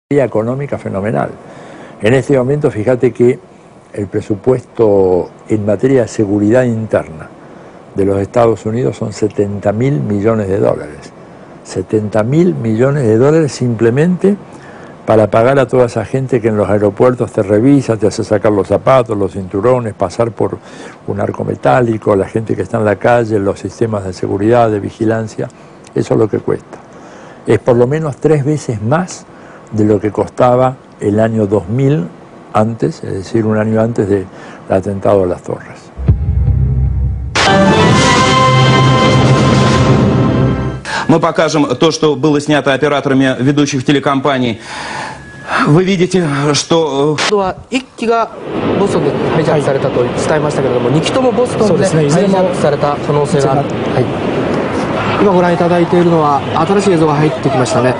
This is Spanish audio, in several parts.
Económica fenomenal. En este momento, fíjate que el presupuesto en materia de seguridad interna de los Estados Unidos son 70.000 millones de dólares. 70.000 millones de dólares simplemente para pagar a toda esa gente que en los aeropuertos te revisa, te hace sacar los zapatos, los cinturones, pasar por un arco metálico, la gente que está en la calle, los sistemas de seguridad, de vigilancia. Eso es lo que cuesta. Es por lo menos 3 veces más de lo que costaba el año 2000 antes, es decir, un año antes del atentado a las Torres. Мы покажем то, что было снято операторами ведущих телекомпаний. Вы видите, что... 1機がボストンでハイジャックされたと伝えましたけれども、2機ともボストンでハイジャックされた可能性がある。今ご覧いただいているのは新しい映像が入ってきましたね。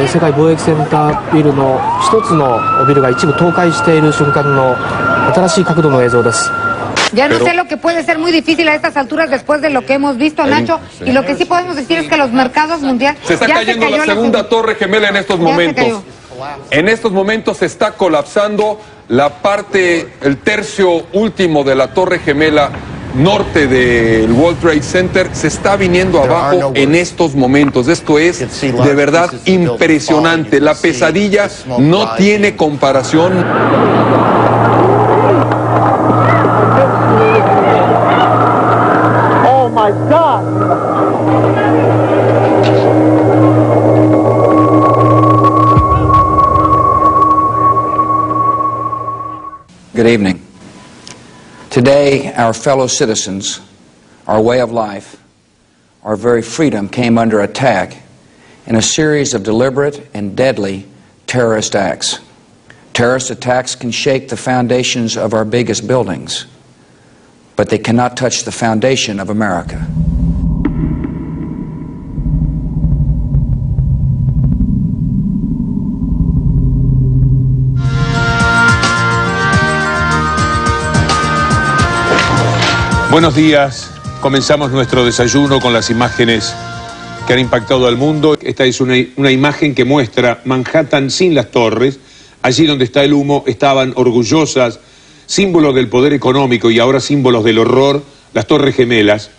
世界貿易センタービルの一つのビルが一部倒壊している瞬間の新しい角度の映像です。Ya no sé lo que puede ser muy difícil a estas alturas después de lo que hemos visto, Nacho, y lo que sí podemos decir es que los mercados mundiales... Se está cayendo la segunda torre gemela en estos momentos. En estos momentos se está colapsando la parte, el tercio último de la torre gemela norte del World Trade Center se está viniendo abajo en estos momentos. Esto es de verdad impresionante. La pesadilla no tiene comparación. Oh my God! Good evening. Today, our fellow citizens, our way of life, our very freedom came under attack in a series of deliberate and deadly terrorist acts. Terrorist attacks can shake the foundations of our biggest buildings, but they cannot touch the foundation of America. Buenos días, comenzamos nuestro desayuno con las imágenes que han impactado al mundo. Esta es una imagen que muestra Manhattan sin las torres. Allí donde está el humo estaban orgullosas, símbolos del poder económico y ahora símbolos del horror, las Torres Gemelas.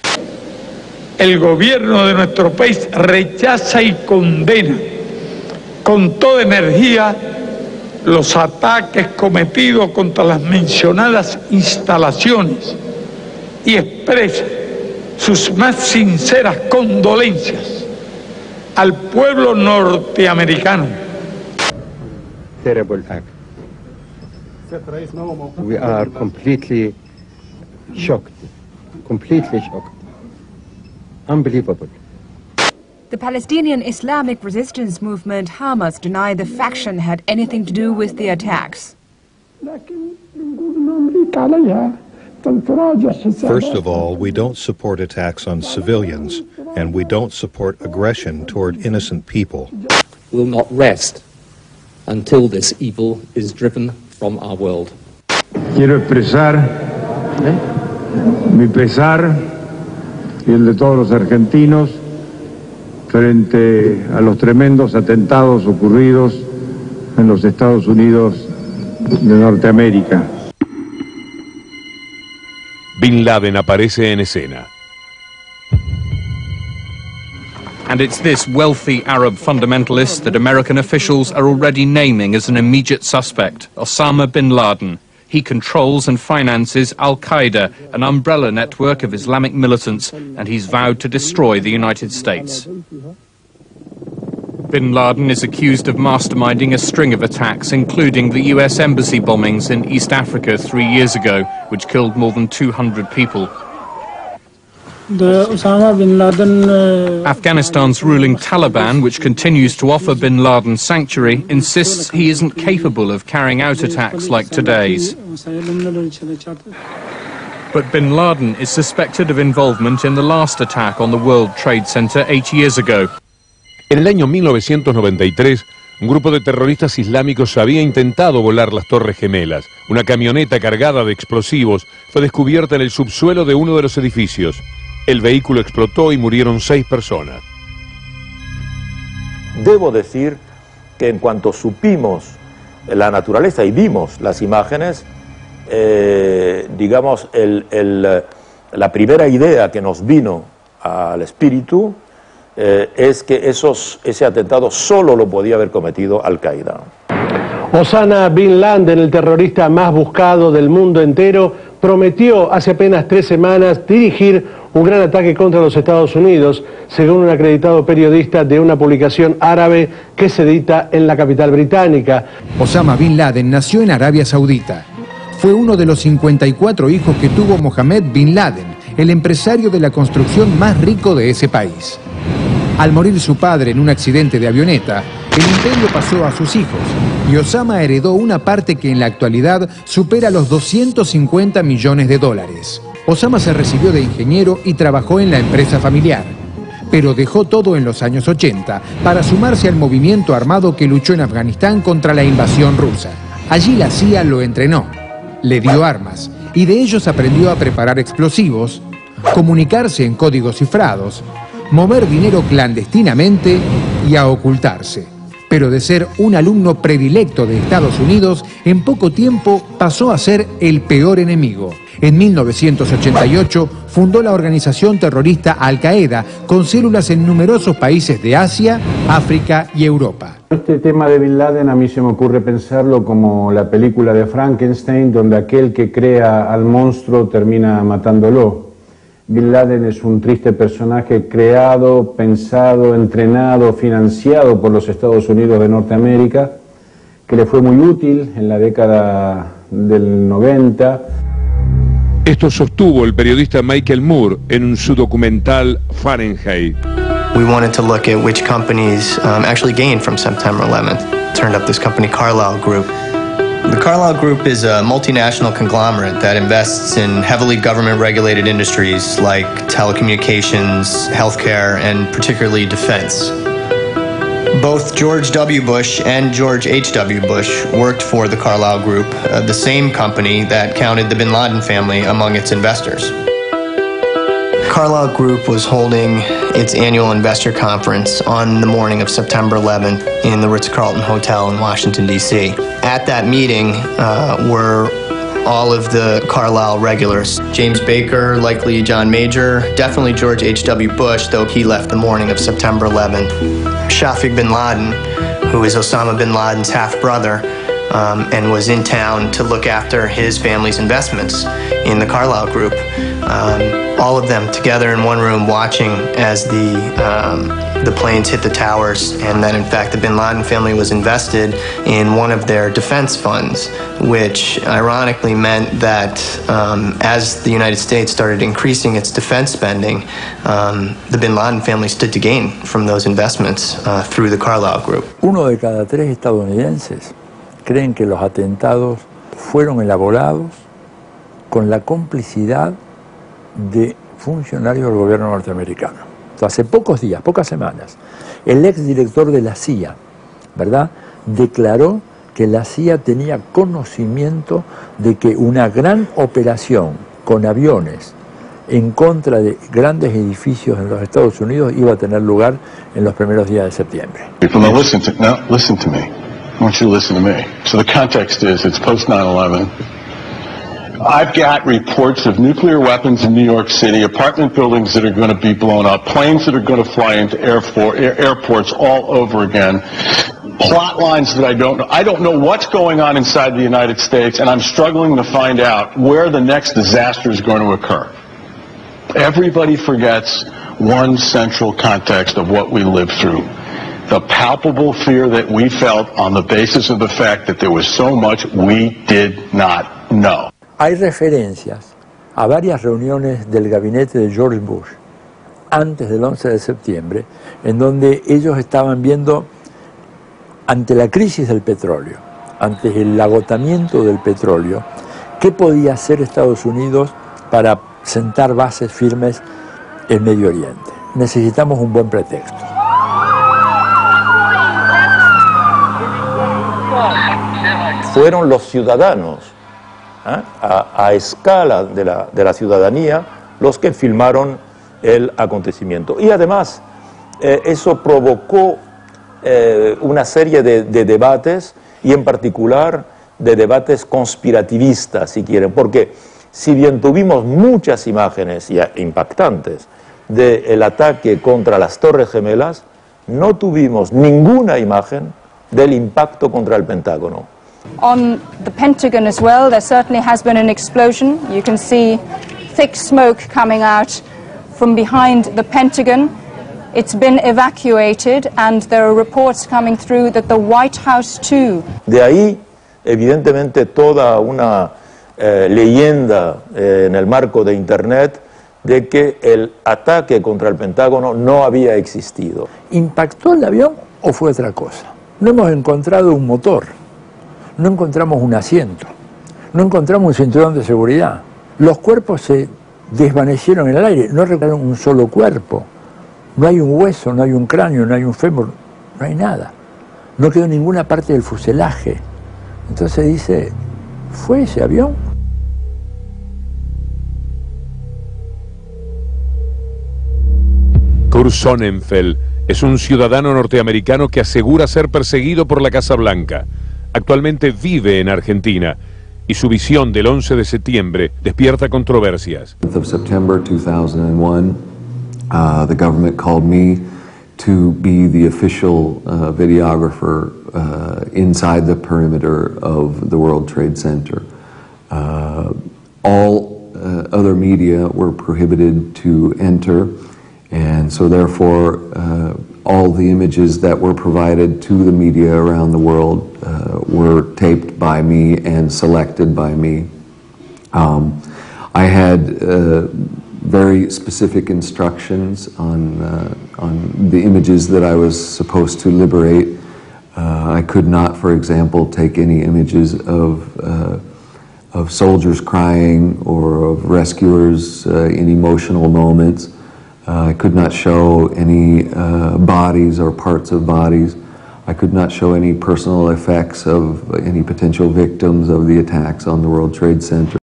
El gobierno de nuestro país rechaza y condena con toda energía los ataques cometidos contra las mencionadas instalaciones y expresa sus más sinceras condolencias al pueblo norteamericano. Terrible act. We are completely shocked. Unbelievable. The Palestinian Islamic Resistance Movement Hamas denied the faction had anything to do with the attacks. First of all, we don't support attacks on civilians, and we don't support aggression toward innocent people. We will not rest until this evil is driven from our world. Quiero expresar mi pesar y el de todos los argentinos frente a los tremendos atentados ocurridos en los Estados Unidos de Norteamérica. Bin Laden aparece en escena. And it's this wealthy Arab fundamentalist that American officials are already naming as an immediate suspect, Osama bin Laden. He controls and finances Al-Qaeda, an umbrella network of Islamic militants, and he's vowed to destroy the United States. Bin Laden is accused of masterminding a string of attacks, including the US embassy bombings in East Africa 3 years ago, which killed more than 200 people. Afghanistan's ruling Taliban, which continues to offer bin Laden sanctuary, insists he isn't capable of carrying out attacks like today's. But bin Laden is suspected of involvement in the last attack on the World Trade Center 8 years ago. En el año 1993, un grupo de terroristas islámicos había intentado volar las Torres Gemelas. Una camioneta cargada de explosivos fue descubierta en el subsuelo de uno de los edificios. El vehículo explotó y murieron 6 personas. Debo decir que en cuanto supimos la naturaleza y vimos las imágenes, digamos, la primera idea que nos vino al espíritu es que ese atentado solo lo podía haber cometido Al-Qaeda. Osama Bin Laden, el terrorista más buscado del mundo entero, prometió hace apenas 3 semanas dirigir un gran ataque contra los Estados Unidos, según un acreditado periodista de una publicación árabe que se edita en la capital británica. Osama Bin Laden nació en Arabia Saudita. Fue uno de los 54 hijos que tuvo Mohammed Bin Laden, el empresario de la construcción más rico de ese país. Al morir su padre en un accidente de avioneta, el imperio pasó a sus hijos y Osama heredó una parte que en la actualidad supera los 250 millones de dólares. Osama se recibió de ingeniero y trabajó en la empresa familiar, pero dejó todo en los años 80 para sumarse al movimiento armado que luchó en Afganistán contra la invasión rusa. Allí la CIA lo entrenó, le dio armas y de ellos aprendió a preparar explosivos, comunicarse en códigos cifrados, mover dinero clandestinamente y a ocultarse. Pero de ser un alumno predilecto de Estados Unidos, en poco tiempo pasó a ser el peor enemigo. En 1988 fundó la organización terrorista Al-Qaeda, con células en numerosos países de Asia, África y Europa. Este tema de Bin Laden a mí se me ocurre pensarlo como la película de Frankenstein, donde aquel que crea al monstruo termina matándolo. Bin Laden es un triste personaje creado, pensado, entrenado, financiado por los Estados Unidos de Norteamérica, que le fue muy útil en la década del 90. Esto sostuvo el periodista Michael Moore en su documental Fahrenheit. We wanted to look at which companies actually gained from September 11th. Turned up this company, Carlyle Group. The Carlyle Group is a multinational conglomerate that invests in heavily government-regulated industries like telecommunications, healthcare, and particularly defense. Both George W. Bush and George H.W. Bush worked for the Carlyle Group, the same company that counted the Bin Laden family among its investors. Carlyle Group was holding its annual investor conference on the morning of September 11th in the Ritz-Carlton Hotel in Washington, D.C. At that meeting were all of the Carlyle regulars. James Baker, likely John Major, definitely George H.W. Bush, though he left the morning of September 11th. Shafiq bin Laden, who is Osama bin Laden's half-brother, and was in town to look after his family's investments in the Carlyle Group. All of them together in one room watching as the planes hit the towers, and that in fact the Bin Laden family was invested in one of their defense funds, which ironically meant that as the United States started increasing its defense spending, the Bin Laden family stood to gain from those investments through the Carlyle Group. 1 de cada 3 estadounidenses creen que los atentados fueron elaborados con la complicidad de funcionarios del gobierno norteamericano. Hace pocos días, pocas semanas, el exdirector de la CIA, ¿verdad?, declaró que la CIA tenía conocimiento de que una gran operación con aviones en contra de grandes edificios en los Estados Unidos iba a tener lugar en los primeros días de septiembre. Now listen to me. I want you to listen to me. So the context is, it's post 9/11. I've got reports of nuclear weapons in New York City, apartment buildings that are going to be blown up, planes that are going to fly into airports all over again, plot lines that I don't know what's going on inside the United States, and I'm struggling to find out where the next disaster is going to occur. Everybody forgets one central context of what we lived through. The palpable fear that we felt on the basis of the fact that there was so much we did not know. Hay referencias a varias reuniones del gabinete de George Bush antes del 11 de septiembre, en donde ellos estaban viendo, ante la crisis del petróleo, ante el agotamiento del petróleo, qué podía hacer Estados Unidos para sentar bases firmes en Medio Oriente. Necesitamos un buen pretexto. Fueron los ciudadanos, a escala de la ciudadanía, los que filmaron el acontecimiento. Y además, eso provocó una serie de debates, y en particular de debates conspirativistas, si quieren, porque si bien tuvimos muchas imágenes impactantes del ataque contra las Torres Gemelas, no tuvimos ninguna imagen del impacto contra el Pentágono. On the Pentagon as well, there certainly has been an explosion. You can see thick smoke coming out from behind the Pentagon. It's been evacuated, and there are reports coming through that the White House too. De ahí, evidentemente, toda una leyenda en el marco de Internet de que el ataque contra el Pentágono no había existido. ¿Impactó el avión o fue otra cosa? No hemos encontrado un motor, no encontramos un asiento, no encontramos un cinturón de seguridad. Los cuerpos se desvanecieron en el aire, no recuperaron un solo cuerpo. No hay un hueso, no hay un cráneo, no hay un fémur, no hay nada. No quedó ninguna parte del fuselaje. Entonces dice, ¿fue ese avión? Kurt Sonnenfeld es un ciudadano norteamericano que asegura ser perseguido por la Casa Blanca. Actualmente vive en Argentina y su visión del 11 de septiembre despierta controversias. On September 2001, the government called me to be the official videographer inside the perimeter of the World Trade Center. All other media were prohibited to enter, and so therefore all the images that were provided to the media around the world were taped by me and selected by me. I had very specific instructions on the images that I was supposed to liberate. I could not, for example, take any images of soldiers crying or of rescuers in emotional moments. I could not show any bodies or parts of bodies. I could not show any personal effects of any potential victims of the attacks on the World Trade Center.